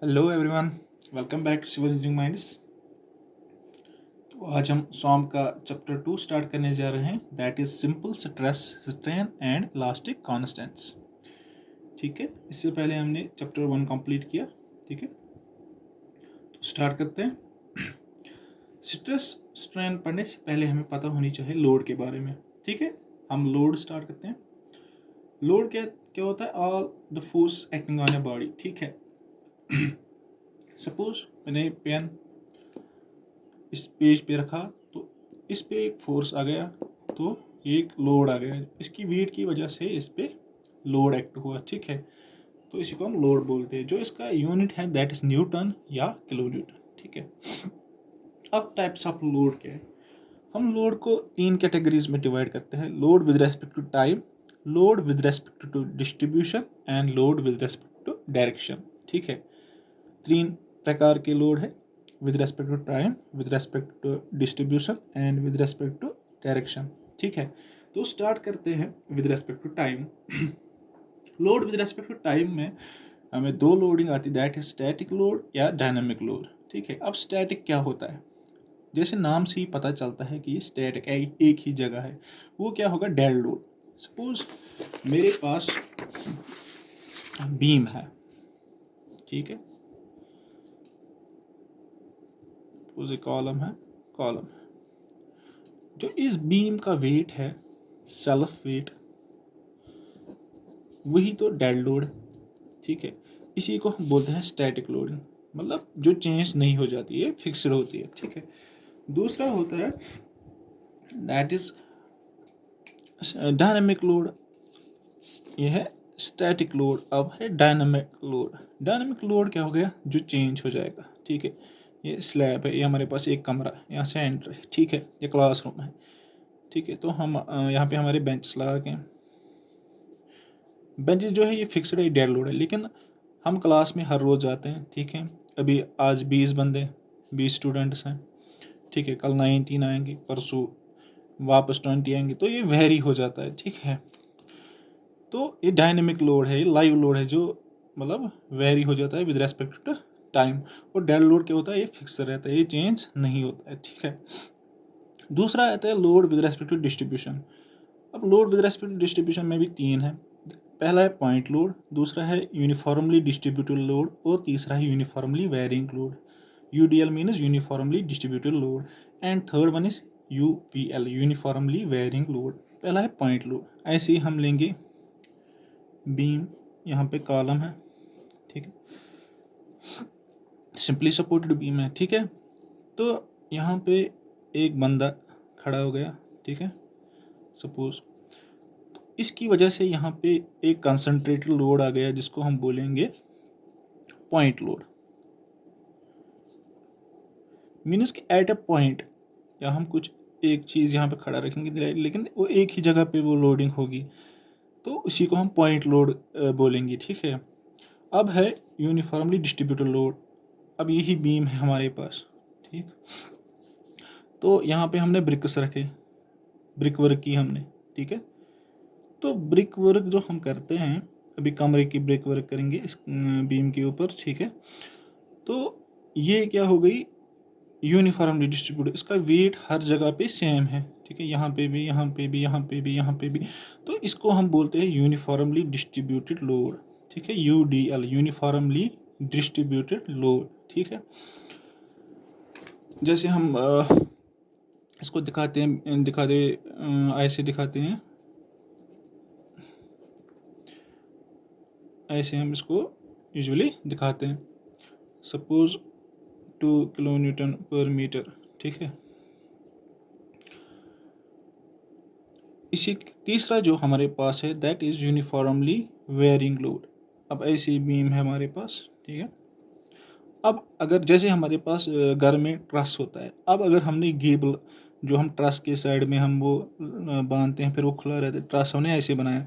Hello everyone, welcome back to civil engineering minds. तो आज हम सॉम का चैप्टर 2 स्टार्ट करने जा रहे हैं, that is simple stress strain and elastic constants. ठीक है, इससे पहले हमने चैप्टर 1 कंप्लीट किया। ठीक है, तो स्टार्ट करते हैं। स्ट्रेस स्ट्रेन पढ़ने से पहले हमें पता होनी चाहिए लोड के बारे में। ठीक है, हम लोड स्टार्ट करते हैं। लोड क्या क्या होता है? All the force acting on a body. ठीक है, सपोज मैंने पेन इस पेज पे रखा तो इस पे एक फोर्स आ गया, तो एक लोड आ गया। इसकी वेट की वजह से इस पे लोड एक्ट हुआ। ठीक है, तो इसी को हम लोड बोलते हैं। जो इसका यूनिट है दैट इज न्यूटन या किलो न्यूटन। ठीक है, अब टाइप्स ऑफ लोड क्या है? हम लोड को 3 कैटेगरीज में डिवाइड करते हैं: load with respect to time, load with respect to distribution and load with respect to direction. ठीक है, 3 प्रकार के लोड है: with respect to time, with respect to distribution and with respect to direction। ठीक है, तो स्टार्ट करते हैं with respect to time। Load with respect to time में हमें 2 लोडिंग आती है, दैट इज स्टैटिक लोड या डायनामिक लोड। ठीक है, अब स्टैटिक क्या होता है? जैसे नाम से ही पता चलता है कि स्टैटिक एक ही जगह है। वो क्या होगा? Dead load. सपोज मेरे पास बीम है। ठीक है, सपोज कॉलम है, कॉलम जो इस बीम का वेट है, सेल्फ वेट, वही तो डेड लोड। ठीक है, इसी को हम बोलते हैं स्टैटिक लोडिंग, मतलब जो चेंज नहीं हो जाती है, फिक्स्ड होती है। ठीक है, दूसरा होता है दैट इज डायनामिक लोड। ये है स्टैटिक लोड। अब है डायनामिक लोड। डायनामिक लोड क्या हो गया? जो चेंज हो जाएगा। ठीक है, ये स्लैब है, ये हमारे पास एक कमरा है, यहाँ से एंटर है। ठीक है, ये क्लासरूम है। ठीक है, तो हम यहाँ पे हमारे बेंचेस लगा के, बेंचेस जो है ये फिक्स्ड है, डेड लोड है, लेकिन हम क्लास में हर रोज़ जाते हैं। ठीक है, अभी आज 20 बंदे 20 स्टूडेंट्स हैं। ठीक है, कल 19 आएंगे, परसों वापस 20 आएंगे, तो ये वेरी हो जाता है। ठीक है, तो ये डायनेमिक लोड है, ये लाइव लोड है, जो मतलब वेरी हो जाता है विद रेस्पेक्ट टू टाइम। और डेड लोड क्या होता है? ये फिक्स रहता है, ये चेंज नहीं होता है। ठीक है, दूसरा आता है load with respect to distribution. अब load with respect to distribution में भी 3 है। पहला है पॉइंट लोड, दूसरा है यूनिफॉर्मली डिस्ट्रीब्यूटेड लोड, और तीसरा है uniformly varying load. UDL means uniformly distributed load, and third one is UVL, uniformly varying load. पहला है पॉइंट लोड। ऐसे ही हम लेंगे बीम, यहाँ पे कॉलम है। ठीक है, सिंपली सपोर्टेड बीम है। ठीक है, तो यहाँ पे एक बंदा खड़ा हो गया। ठीक है, सपोज इसकी वजह से यहाँ पे एक कंसंट्रेटेड लोड आ गया, जिसको हम बोलेंगे पॉइंट लोड। मीन्स कि एट अ पॉइंट, या हम कुछ एक चीज़ यहाँ पे खड़ा रखेंगे, लेकिन वो एक ही जगह पे वो लोडिंग होगी, तो उसी को हम पॉइंट लोड बोलेंगे। ठीक है, अब है यूनिफॉर्मली डिस्ट्रीब्यूटेड लोड। अब यही बीम है हमारे पास। ठीक, तो यहाँ पे हमने ब्रिक्स रखे, ब्रिक वर्क की हमने। ठीक है, तो ब्रिक वर्क जो हम करते हैं, अभी कमरे की ब्रिक वर्क करेंगे इस बीम के ऊपर। ठीक है, तो ये क्या हो गई? Uniformly distributed. इसका वेट हर जगह पे सेम है। ठीक है, यहाँ पे भी, यहाँ पे भी, यहाँ पे भी, यहाँ पे भी, तो इसको हम बोलते हैं यूनिफॉर्मली डिस्ट्रीब्यूटेड लोड। ठीक है, यूडीएल, यूनिफॉर्मली डिस्ट्रीब्यूटेड लोड। ठीक है, जैसे हम इसको दिखाते हैं, ऐसे दिखाते हैं, ऐसे हम इसको यूजुअली दिखाते हैं। सपोज 2 किलो न्यूटन पर मीटर। ठीक है, इसी तीसरा जो हमारे पास है that is uniformly varying load. अब ऐसी बीम है हमारे पास। ठीक है, अब अगर जैसे हमारे पास घर में ट्रस होता है, अब अगर हमने गेबल, जो हम ट्रस के साइड में हम वो बांधते हैं, फिर वो खुला रहता है, ट्रस हमने ऐसे बनाया।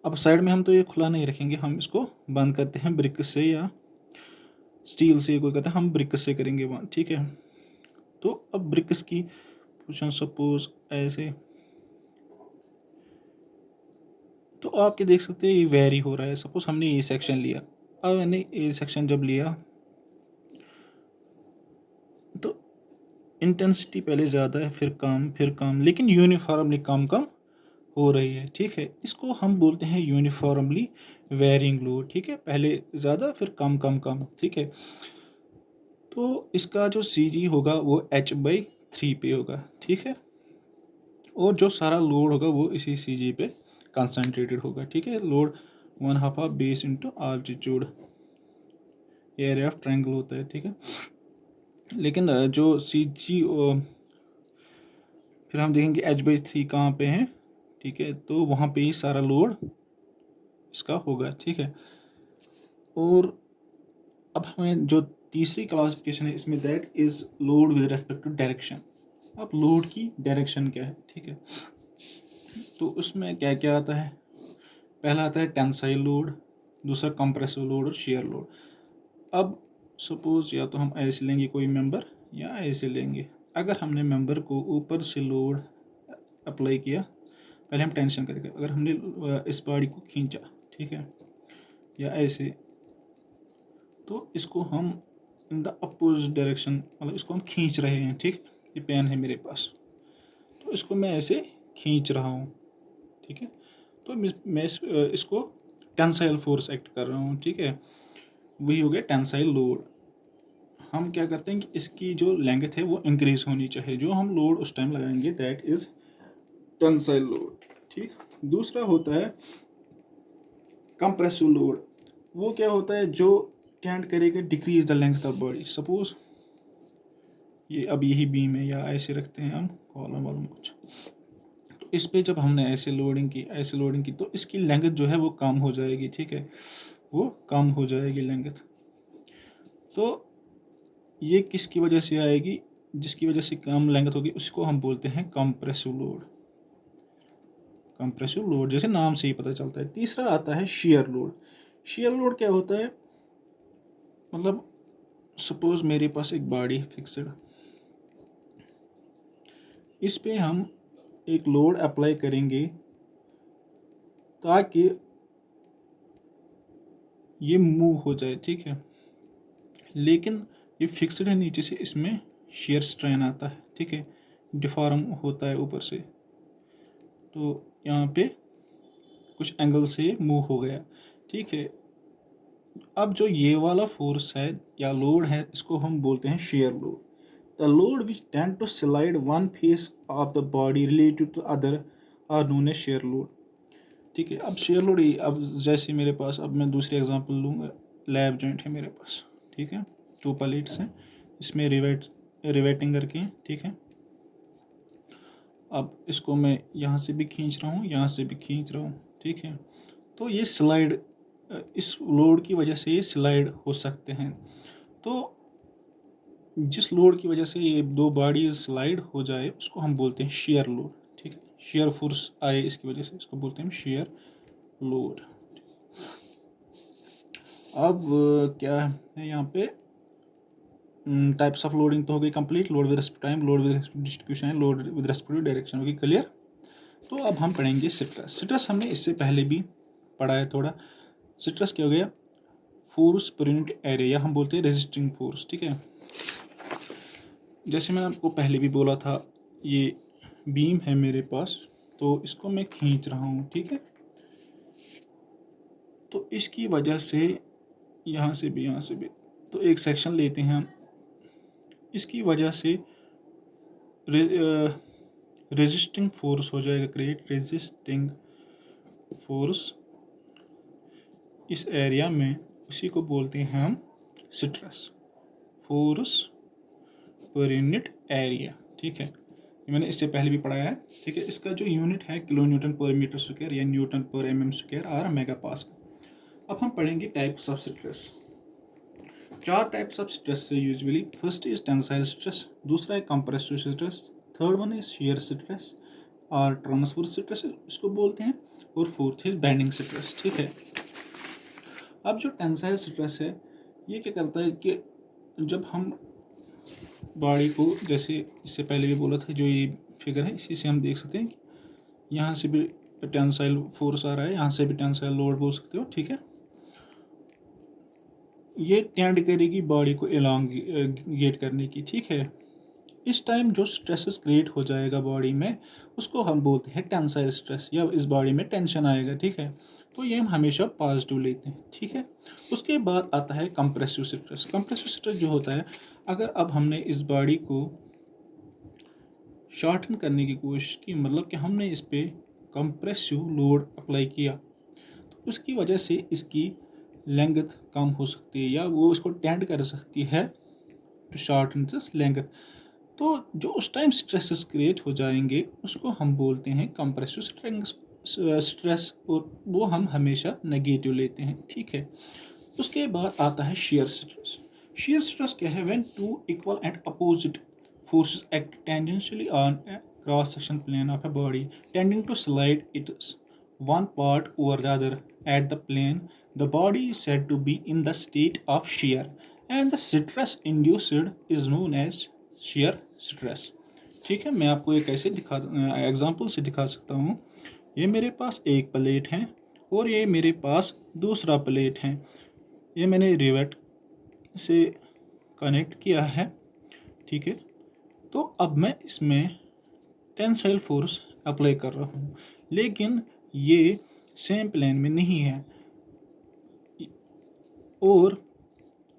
अब साइड में हम तो ये खुला नहीं रखेंगे, हम इसको बंद करते हैं ब्रिक से या स्टील से, कोई कहता है हम ब्रिक से करेंगे बंद। ठीक है, तो अब ब्रिक्स की पोजीशन सपोज ऐसे, तो आपके देख सकते हैं ये वेरी हो रहा है। सपोज हमने ए सेक्शन लिया, अब मैंने ए सेक्शन जब लिया, तो इंटेंसिटी पहले ज़्यादा है, फिर कम, लेकिन यूनिफॉर्मली कम कम हो रही है, ठीक है। इसको हम बोलते हैं यूनिफॉर्मली वेरिंग लोड, ठीक है। पहले ज़्यादा फिर कम कम कम, ठीक है। तो इसका जो सी जी होगा वो H/3 पे होगा, ठीक है। और जो सारा लोड होगा वो इसी सी जी पे कंसनट्रेटेड होगा, ठीक है। Load 1/2 of base into altitude, area of triangle होता है, ठीक है। लेकिन जो सी जी फिर हम देखेंगे H/3 कहाँ पे है, ठीक है। तो वहाँ पे ही सारा लोड इसका होगा, ठीक है। और अब हमें जो तीसरी क्लासिफिकेशन है इसमें, that is load with respect to direction. अब लोड की डायरेक्शन क्या है, ठीक है। तो उसमें क्या क्या आता है, पहला आता है टेंसाइल लोड, दूसरा कंप्रेसिव लोड और शियर लोड। अब सपोज या तो हम ऐसे लेंगे कोई मेंबर या ऐसे लेंगे। अगर हमने मेंबर को ऊपर से लोड अप्लाई किया, पहले हम टेंशन करेंगे। अगर हमने इस बॉडी को खींचा, ठीक है, या ऐसे, तो इसको हम इन द अपोजिट डायरेक्शन, मतलब इसको हम खींच रहे हैं, ठीक। ये पेन है मेरे पास, तो इसको मैं ऐसे खींच रहा हूँ, ठीक है। तो मैं इसको टेंसाइल फोर्स एक्ट कर रहा हूँ, ठीक है। वही हो गया टेंसाइल लोड। हम क्या करते हैं कि इसकी जो लेंथ है वो इंक्रीज होनी चाहिए, जो हम लोड उस टाइम लगाएंगे, दैट इज टेंसाइल लोड, ठीक। दूसरा होता है कंप्रेसिव लोड। वो क्या होता है, जो टेंड करेगा decrease the length of body. Suppose ये अब यही बीम है, या ऐसे रखते हैं हम कॉलम वालम कुछ, तो इस पे जब हमने ऐसे लोडिंग की तो इसकी लेंथ जो है वो कम हो जाएगी, ठीक है। वो कम हो जाएगी लेंथ। तो ये किसकी वजह से आएगी, जिसकी वजह से कम लेंथ होगी उसको हम बोलते हैं कंप्रेसिव लोड। कंप्रेसिव लोड जैसे नाम से ही पता चलता है। तीसरा आता है शियर लोड। शियर लोड क्या होता है, मतलब सपोज मेरे पास एक बॉडी फिक्स्ड, इस पे हम एक लोड अप्लाई करेंगे ताकि ये मूव हो जाए, ठीक है। लेकिन ये फिक्स्ड है नीचे से, इसमें शियर स्ट्रेन आता है, ठीक है, डिफॉर्म होता है ऊपर से। तो यहाँ पे कुछ एंगल से मूव हो गया, ठीक है। अब जो ये वाला फोर्स है या लोड है, इसको हम बोलते हैं shear load. The load which tend to slide one face of the body related to other are known as shear load, ठीक है। अब शेयर लोड, अब जैसे मेरे पास, अब मैं दूसरी एग्जांपल लूँगा। लैब जॉइंट है मेरे पास, ठीक है, 2 प्लेट्स हैं, इसमें रिवेटिंग करके हैं, ठीक है। अब इसको मैं यहाँ से भी खींच रहा हूँ, यहाँ से भी खींच रहा हूँ, ठीक है। तो ये स्लाइड, इस लोड की वजह से ये स्लाइड हो सकते हैं। तो जिस लोड की वजह से ये दो बॉडीज स्लाइड हो जाए उसको हम बोलते हैं शेयर लोड, ठीक है। शेयर फोर्स आए इसकी वजह से, इसको बोलते हैं शेयर लोड। अब क्या है यहाँ पे, टाइप्स ऑफ लोडिंग तो हो गई complete. Load with respect time, load with distribution है, load with respect to direction होगी क्लियर। तो अब हम पढ़ेंगे स्ट्रेस। स्ट्रेस हमने इससे पहले भी पढ़ा है थोड़ा। स्ट्रेस क्या हो गया, फोर्स पर यूनिट एरिया, हम बोलते हैं रेजिस्टिंग फोर्स, ठीक है। जैसे मैंने आपको पहले भी बोला था, ये बीम है मेरे पास, तो इसको मैं खींच रहा हूँ, ठीक है। तो इसकी वजह से यहाँ से भी तो एक सेक्शन लेते हैं हम, इसकी वजह से रेजिस्टिंग फोर्स हो जाएगा क्रिएट, रेजिस्टिंग फोर्स इस एरिया में, उसी को बोलते हैं हम stress, force per unit area, ठीक है। ये मैंने इससे पहले भी पढ़ाया है, ठीक है। इसका जो यूनिट है किलो न्यूटन पर मीटर स्क्वायर या न्यूटन पर mm स्क्वायर और मेगा पास्कल। अब हम पढ़ेंगे types of stress. 4 types of stress है usually. First is tensile stress, दूसरा है compressive stress, third one is shear stress और ट्रांसवर्स स्ट्रेस इसको बोलते हैं, और फोर्थ इज बेंडिंग स्ट्रेस, ठीक है। अब जो टेंसाइल स्ट्रेस है ये क्या करता है कि जब हम बॉडी को, जैसे इससे पहले भी बोला था, जो ये फिगर है इसी से हम देख सकते हैं कि यहाँ से भी टेंसाइल फोर्स आ रहा है, यहाँ से भी टेंसाइल लोड बोल सकते हो, ठीक है। ये टेंड करेगी बॉडी को एलोंगेट करने की, ठीक है। इस टाइम जो स्ट्रेसेस क्रिएट हो जाएगा बॉडी में उसको हम बोलते हैं टेंसाइल स्ट्रेस, या इस बॉडी में टेंशन आएगा, ठीक है। तो ये हम हमेशा पॉजिटिव लेते हैं, ठीक है। उसके बाद आता है कंप्रेसिव स्ट्रेस। कंप्रेसिव स्ट्रेस जो होता है, अगर अब हमने इस बॉडी को शॉर्टन करने की कोशिश की, मतलब कि हमने इस पर कंप्रेसिव लोड अप्लाई किया, तो उसकी वजह से इसकी लेंथ कम हो सकती है, या वो इसको टेंड कर सकती है टू शॉर्टन दिस लेंथ। तो जो उस टाइम स्ट्रेसेस क्रिएट हो जाएंगे उसको हम बोलते हैं कंप्रेसिव स्ट्रेस, और वो हम हमेशा नेगेटिव लेते हैं, ठीक है। उसके बाद आता है शियर स्ट्रेस। शियर स्ट्रेस क्या है? When two equal and opposite forces act tangentially on a cross-section plane of a body, tending to slide it one part over the other at the plane. The body is said to be in the state of shear, and the stress induced is known as shear stress. ठीक है, मैं आपको एक ऐसे example से दिखा सकता हूँ। ये मेरे पास एक प्लेट है और ये मेरे पास दूसरा प्लेट है। ये मैंने रिवेट से कनेक्ट किया है, ठीक है। तो अब मैं इसमें टेंसाइल फोर्स अप्लाई कर रहा हूँ, लेकिन ये सेम प्लेन में नहीं है, और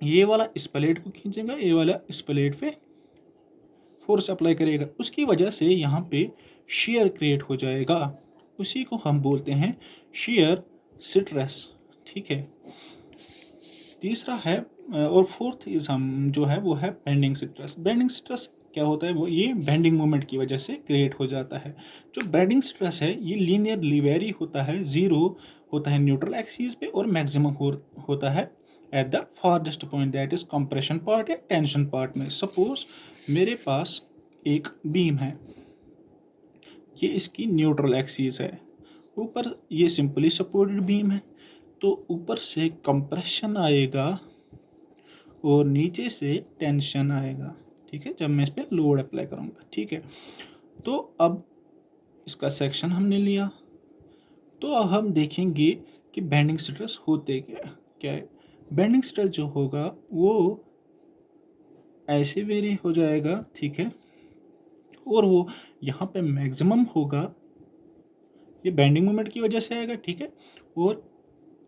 ये वाला इस प्लेट को खींचेगा, ये वाला इस प्लेट पे फोर्स अप्लाई करेगा। उसकी वजह से यहाँ पे शियर क्रिएट हो जाएगा, उसी को हम बोलते हैं शियर स्ट्रेस, ठीक है। तीसरा है और फोर्थ इज हम जो है वो है बेंडिंग स्ट्रेस। बेंडिंग स्ट्रेस क्या होता है? वो ये बेंडिंग मोमेंट की वजह से क्रिएट हो जाता है। जो बेंडिंग स्ट्रेस है ये लीनियरली वेरी होता है, जीरो होता है न्यूट्रल एक्सिस पे, और मैक्सिमम होता है at the farthest point, that is compression part या टेंशन पार्ट में। सपोज मेरे पास एक बीम है, ये इसकी न्यूट्रल एक्सिस है, ऊपर ये सिंपली सपोर्टेड बीम है, तो ऊपर से कंप्रेशन आएगा और नीचे से टेंशन आएगा, ठीक है, जब मैं इस पर लोड अप्लाई करूँगा, ठीक है। तो अब इसका सेक्शन हमने लिया, तो अब हम देखेंगे कि बेंडिंग स्ट्रेस होते क्या है। बेंडिंग स्ट्रेस जो होगा वो ऐसे वेरी हो जाएगा, ठीक है, और वो यहाँ पे मैक्सिमम होगा, ये बेंडिंग मोमेंट की वजह से आएगा, ठीक है, और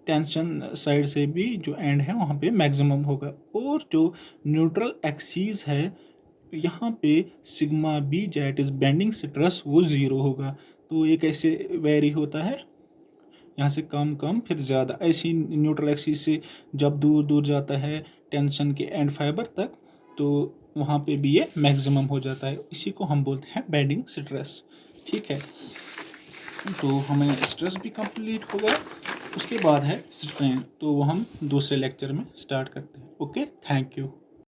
टेंशन साइड से भी जो एंड है वहाँ पे मैक्सिमम होगा, और जो न्यूट्रल एक्सिस है यहाँ पे sigma B Z is bending stress वो ज़ीरो होगा। तो ये कैसे वेरी होता है? यहाँ से कम कम फिर ज़्यादा, ऐसी न्यूट्रल एक्सिस से जब दूर दूर जाता है टेंशन के एंड फाइबर तक, तो वहाँ पे भी ये मैक्सिमम हो जाता है। इसी को हम बोलते हैं बेंडिंग स्ट्रेस, ठीक है। तो हमें स्ट्रेस भी कंप्लीट हो गया। उसके बाद है स्ट्रेन, तो वो हम दूसरे लेक्चर में स्टार्ट करते हैं। Okay, thank you.